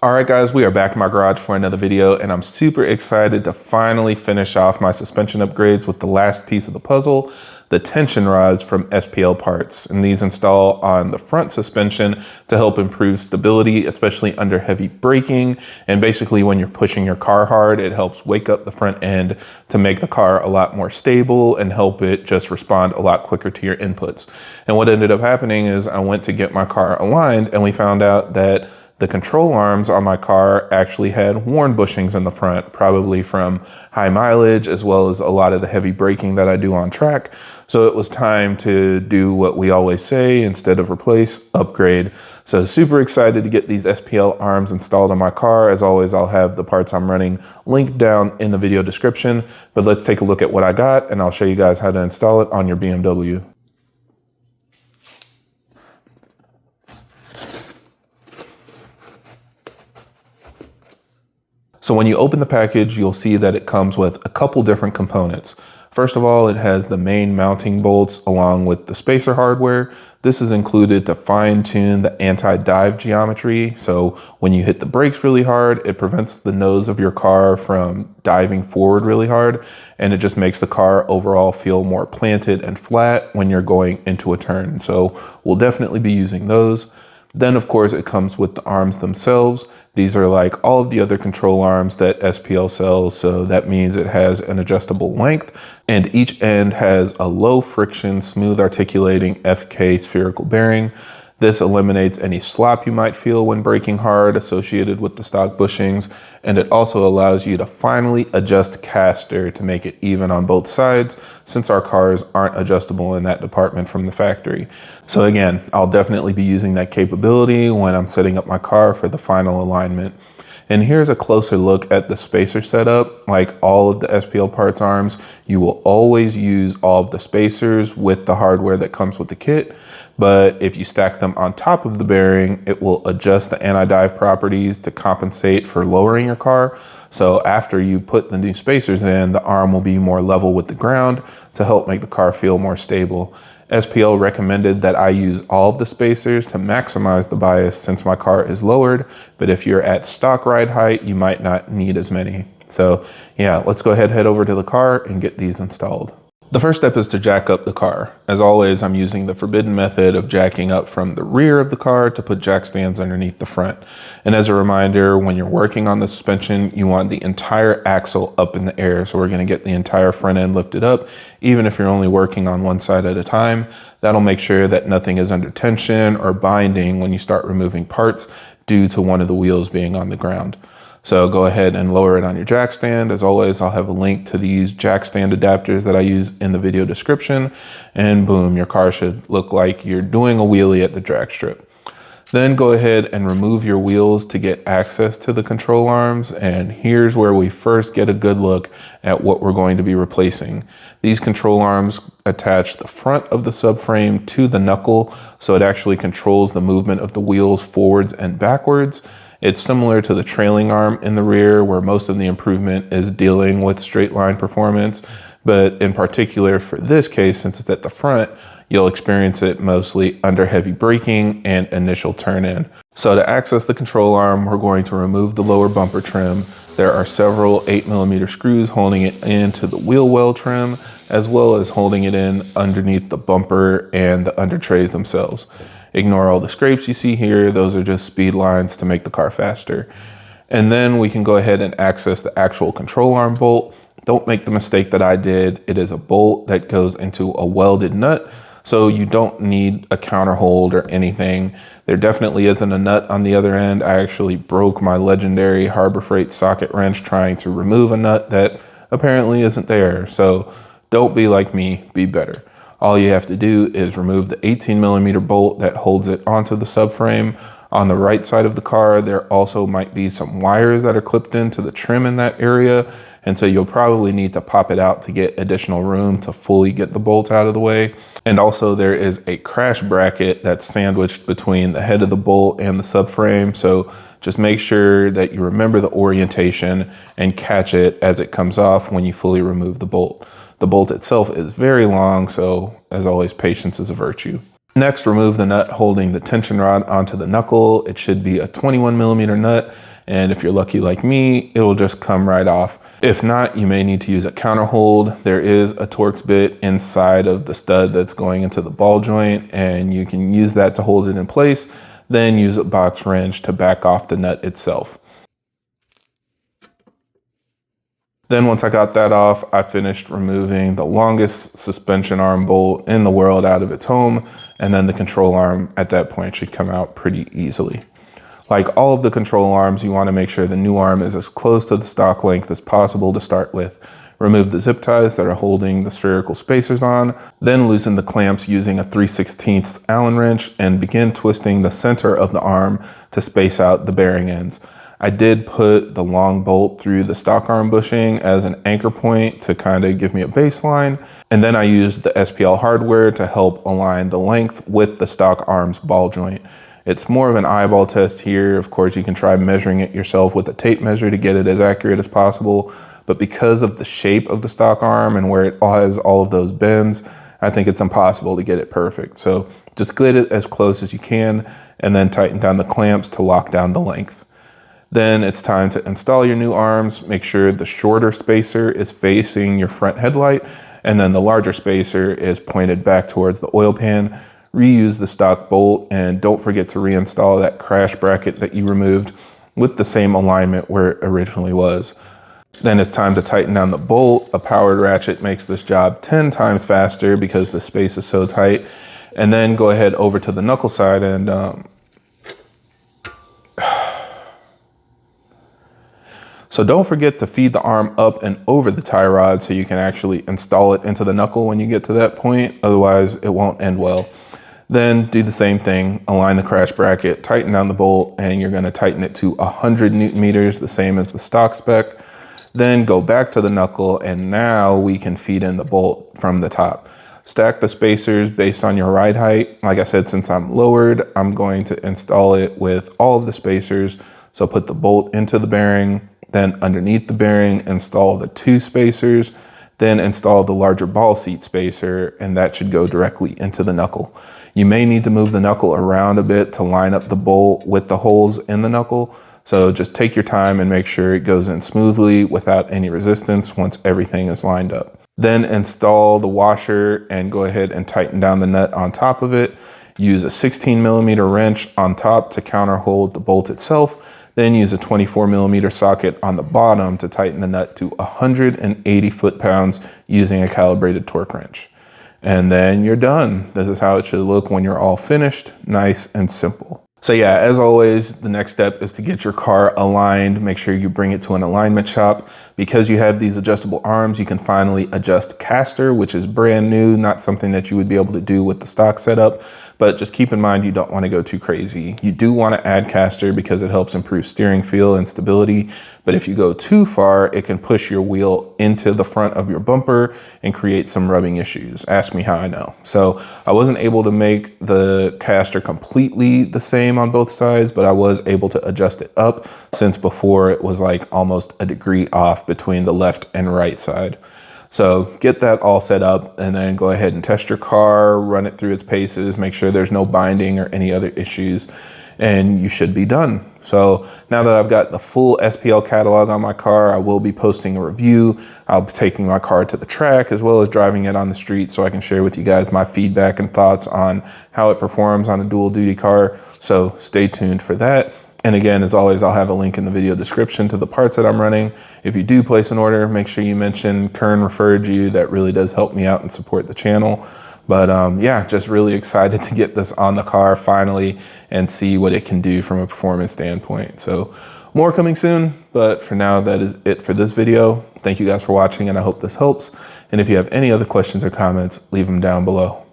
All right, guys, we are back in my garage for another video, and I'm super excited to finally finish off my suspension upgrades with the last piece of the puzzle, the tension rods from SPL Parts. And these install on the front suspension to help improve stability, especially under heavy braking. And basically when you're pushing your car hard, it helps wake up the front end to make the car a lot more stable and help it just respond a lot quicker to your inputs. And what ended up happening is I went to get my car aligned, and we found out that the control arms on my car actually had worn bushings in the front, probably from high mileage, as well as a lot of the heavy braking that I do on track. So it was time to do what we always say, instead of replace, upgrade. So super excited to get these SPL arms installed on my car. As always, I'll have the parts I'm running linked down in the video description, but let's take a look at what I got, and I'll show you guys how to install it on your BMW. So when you open the package, you'll see that it comes with a couple different components. First of all, it has the main mounting bolts along with the spacer hardware. This is included to fine-tune the anti-dive geometry. So when you hit the brakes really hard, it prevents the nose of your car from diving forward really hard, and it just makes the car overall feel more planted and flat when you're going into a turn. So we'll definitely be using those. Then, of course, it comes with the arms themselves. These are like all of the other control arms that SPL sells, so that means it has an adjustable length, and each end has a low friction, smooth articulating FK spherical bearing. This eliminates any slop you might feel when braking hard associated with the stock bushings, and it also allows you to finally adjust caster to make it even on both sides, since our cars aren't adjustable in that department from the factory. So again, I'll definitely be using that capability when I'm setting up my car for the final alignment. And here's a closer look at the spacer setup. Like all of the SPL Parts arms, you will always use all of the spacers with the hardware that comes with the kit. But if you stack them on top of the bearing, it will adjust the anti-dive properties to compensate for lowering your car. So after you put the new spacers in, the arm will be more level with the ground to help make the car feel more stable. SPL recommended that I use all of the spacers to maximize the bias since my car is lowered, but if you're at stock ride height, you might not need as many. So yeah, let's go ahead, head over to the car and get these installed. The first step is to jack up the car. As always, I'm using the forbidden method of jacking up from the rear of the car to put jack stands underneath the front. And as a reminder, when you're working on the suspension, you want the entire axle up in the air. So we're going to get the entire front end lifted up, even if you're only working on one side at a time. That'll make sure that nothing is under tension or binding when you start removing parts due to one of the wheels being on the ground. So go ahead and lower it on your jack stand. As always, I'll have a link to these jack stand adapters that I use in the video description, and boom, your car should look like you're doing a wheelie at the drag strip. Then go ahead and remove your wheels to get access to the control arms, and here's where we first get a good look at what we're going to be replacing. These control arms attach the front of the subframe to the knuckle, so it actually controls the movement of the wheels forwards and backwards. It's similar to the trailing arm in the rear, where most of the improvement is dealing with straight line performance. But in particular for this case, since it's at the front, you'll experience it mostly under heavy braking and initial turn in. So to access the control arm, we're going to remove the lower bumper trim. There are several 8mm screws holding it into the wheel well trim, as well as holding it in underneath the bumper and the under trays themselves. Ignore all the scrapes you see here. Those are just speed lines to make the car faster. And then we can go ahead and access the actual control arm bolt. Don't make the mistake that I did. It is a bolt that goes into a welded nut, so you don't need a counter hold or anything. There definitely isn't a nut on the other end. I actually broke my legendary Harbor Freight socket wrench trying to remove a nut that apparently isn't there. So don't be like me, be better. All you have to do is remove the 18mm bolt that holds it onto the subframe. On the right side of the car, there also might be some wires that are clipped into the trim in that area, and so you'll probably need to pop it out to get additional room to fully get the bolt out of the way. And also there is a crash bracket that's sandwiched between the head of the bolt and the subframe, so just make sure that you remember the orientation and catch it as it comes off when you fully remove the bolt. The bolt itself is very long, so as always, patience is a virtue. Next, remove the nut holding the tension rod onto the knuckle. It should be a 21mm nut, And if you're lucky like me, it'll just come right off. If not, you may need to use a counter hold. There is a Torx bit inside of the stud that's going into the ball joint, and you can use that to hold it in place, then use a box wrench to back off the nut itself. Then once I got that off, I finished removing the longest suspension arm bolt in the world out of its home, and then the control arm at that point should come out pretty easily. Like all of the control arms, you want to make sure the new arm is as close to the stock length as possible to start with. Remove the zip ties that are holding the spherical spacers on, then loosen the clamps using a 3/16 Allen wrench and begin twisting the center of the arm to space out the bearing ends. I did put the long bolt through the stock arm bushing as an anchor point to kind of give me a baseline, and then I used the SPL hardware to help align the length with the stock arm's ball joint. It's more of an eyeball test here. Of course, you can try measuring it yourself with a tape measure to get it as accurate as possible. But because of the shape of the stock arm and where it has all of those bends, I think it's impossible to get it perfect. So just get it as close as you can and then tighten down the clamps to lock down the length. Then it's time to install your new arms. Make sure the shorter spacer is facing your front headlight and then the larger spacer is pointed back towards the oil pan. Reuse the stock bolt and don't forget to reinstall that crash bracket that you removed with the same alignment where it originally was. Then it's time to tighten down the bolt. A powered ratchet makes this job 10 times faster because the space is so tight. And then go ahead over to the knuckle side and so don't forget to feed the arm up and over the tie rod so you can actually install it into the knuckle when you get to that point. Otherwise, it won't end well. Then do the same thing, align the crash bracket, tighten down the bolt, and you're gonna tighten it to 100 Newton meters, the same as the stock spec. Then go back to the knuckle, and now we can feed in the bolt from the top. Stack the spacers based on your ride height. Like I said, since I'm lowered, I'm going to install it with all of the spacers. So put the bolt into the bearing, then underneath the bearing, install the 2 spacers, then install the larger ball seat spacer, and that should go directly into the knuckle. You may need to move the knuckle around a bit to line up the bolt with the holes in the knuckle. So just take your time and make sure it goes in smoothly without any resistance once everything is lined up. Then install the washer and go ahead and tighten down the nut on top of it. Use a 16mm wrench on top to counter hold the bolt itself. Then use a 24mm socket on the bottom to tighten the nut to 180 foot-pounds using a calibrated torque wrench. And then you're done. This is how it should look when you're all finished, nice and simple. So yeah, as always, the next step is to get your car aligned. Make sure you bring it to an alignment shop. Because you have these adjustable arms, you can finally adjust caster, which is brand new, not something that you would be able to do with the stock setup. But just keep in mind, you don't want to go too crazy. You do want to add caster because it helps improve steering feel and stability. But if you go too far, it can push your wheel into the front of your bumper and create some rubbing issues. Ask me how I know. So I wasn't able to make the caster completely the same on both sides, but I was able to adjust it up since before it was like almost a degree off between the left and right side. So get that all set up and then go ahead and test your car, run it through its paces, make sure there's no binding or any other issues, and you should be done. So now that I've got the full SPL catalog on my car, I will be posting a review. I'll be taking my car to the track as well as driving it on the street so I can share with you guys my feedback and thoughts on how it performs on a dual duty car. So stay tuned for that. And again, as always, I'll have a link in the video description to the parts that I'm running. If you do place an order, make sure you mention Kern referred you. That really does help me out and support the channel. But yeah, just really excited to get this on the car finally and see what it can do from a performance standpoint. So more coming soon, but for now, that is it for this video. Thank you guys for watching, and I hope this helps. And if you have any other questions or comments, leave them down below.